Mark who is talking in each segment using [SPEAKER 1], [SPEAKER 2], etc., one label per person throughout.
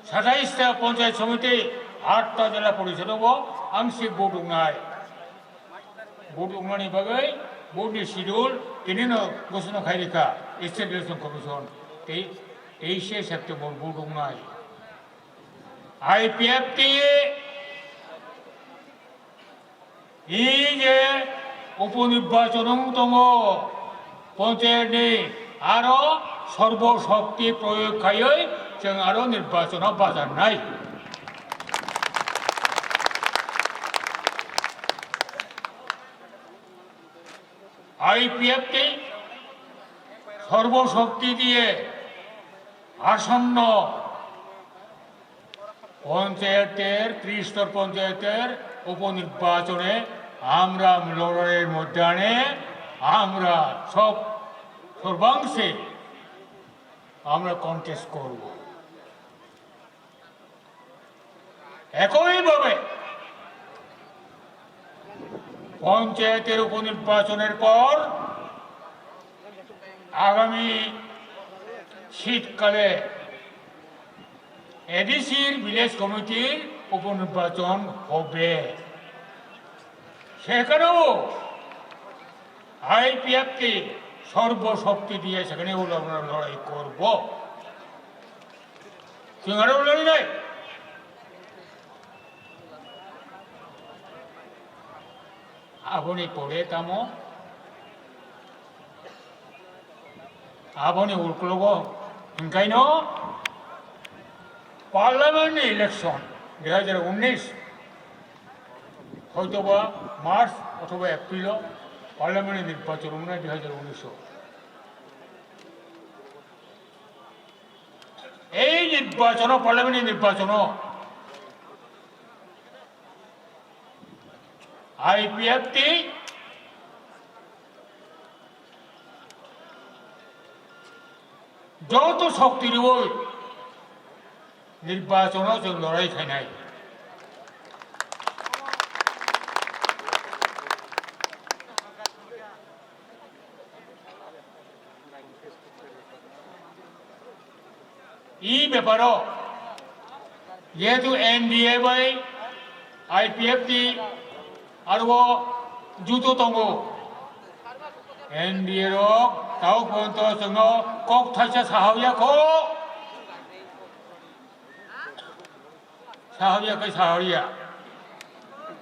[SPEAKER 1] 27টা পঞ্চায়েত সমিতি 8টা জেলা পরিষদ আংশিক ভোট উংনাय ভোট উংनायनि बागै भोटनि शिड्यूल किनिनो घोषणा खायरिखा स्टेट इलेक्शन कमिशन 23 सेप्टेम्बर भोट उंनाय आईपीएफटी এই যে উপনির্বাচন দङ পঞ্চায়েতनि आरो सर्वशक्ति प्रयोग खायै जों आरो निर्वाचनाव बाजारनाय आईपीएफटी सर्वशक्ति দিয়ে আসন্ন পঞ্চায়েতের ত্রিস্তর পঞ্চায়েতের উপনির্বাচনে আমরা লড়াইয়ের ময়দানে আমরা সর্বাংশে আমরা কন্টেস্ট করব একইভাবে পঞ্চায়েতের উপনির্বাচনের পর আগামী শীতকালে এডিসির ভিলেজ কমিটির উপনির্বাচন হবে সেখানেও আইপিএফটি সর্বশক্তি দিয়ে সেখানে আমরা লড়াই করব সিঙ্গারেও লড়াই নাই আপনি পড়ে তামো আপনি উল্কলগ ओंखायनो पार्लामेंट इलेक्शन 2019 হয়তোবা মার্চ অথবা এপ্রিল পার্লামেন্ট নির্বাচন 2019 এই নির্বাচন পার্লামেন্ট নির্বাচন আইপিএফটি যত শক্তির ওই নির্বাচন जों লড়াই খাইনাই এই ব্যাপারও যেহেতু এনডিএ বাই আইপিএফটি আরো जुतो दङ एनडिए दाउ पर्यन्त जोङो कक थाइसे साहारिया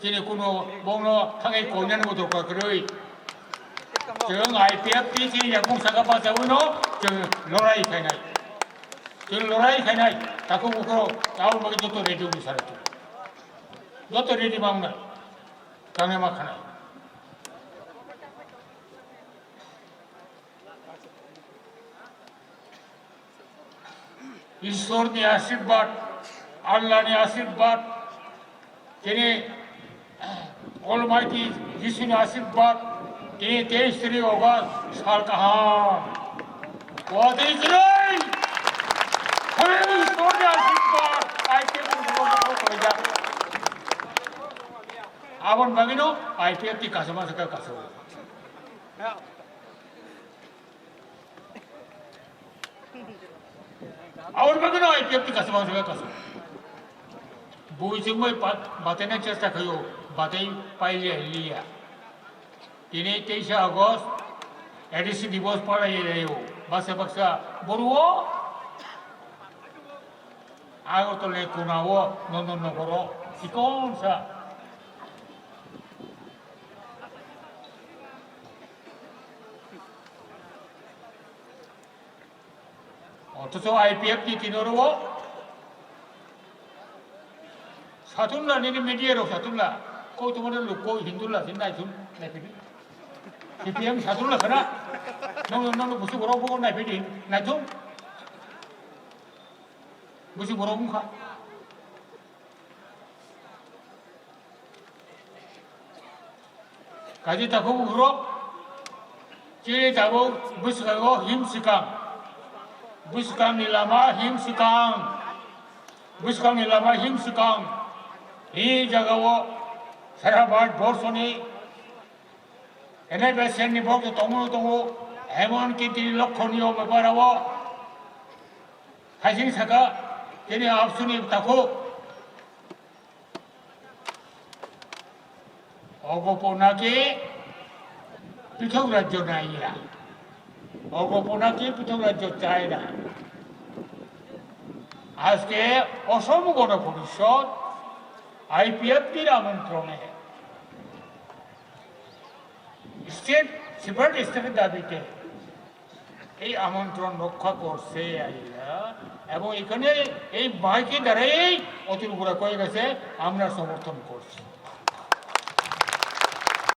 [SPEAKER 1] दिनै कुनु बावनो थाङै गयनानै दरखारै जों आइपिएफटी दिनै बुंसागा बाजावैनो जों लड़ाई खायनाय दाखौ बुखौ दाउ बागै जत रेडिअ बिसार जत रेडि मावनाय गांनाय मा खानाय ईश्वरनि आशीर्वाद आल्लाहनि आशीर्वाद दिनै अलमाइटी जिसुनि आशीर्वाद दिनै 23 अगस्त साल गाहाम ईश्वरनि आशीर्वाद आबन बागिनो आईपीएफटी कासमा सका कासो और बागिनो आईपीएफटी कासमा सका कासो बयजोंबो बातायनाय चेष्टा खायो बाताय पाइलिया दिनै 23 अगस्त एडिसि दिवस पालायो बासा बाक्सा बरुओ आगरतले कोनाओ नन्दननगरो सिकनसा 어떠서 IPFT 기노로 사tun라 니니 미디어로 사tun라 कोई लोग हिंदुला सिंदा सुन नहीं फिर सीपीएम साtun라 कना नों बुसु बरो बो नहीं फिर नहीं तुम बुसु बरो मुखा काजी ताको बुरो जे जाबो बुसुगागो हिमसिकां बुसुकांनि लामा हिमसिकां এই জায়গাও সারা ভারতবর্ষনি এনএফএসএননি ভক্ত দङ এমনকি তিনি লক্ষণীয় ব্যাপারাও হাইজিং থাকা তিনি অপশনে থাকুক, অগোপনাকে পৃথক রাজ্য নাই না, অগোপনাকে পৃথক রাজ্য চায় না। আজকে অসম গণ পরিষদ আইপিএফটির আমন্ত্রণে স্টেট সেপারেট স্টেটের দাবিতে এই আমন্ত্রণ রক্ষা করছে এবং এখানে এই বাইকে দ্বারাই অতুল গুড়া কয়ে গেছে আমরা সমর্থন করছি।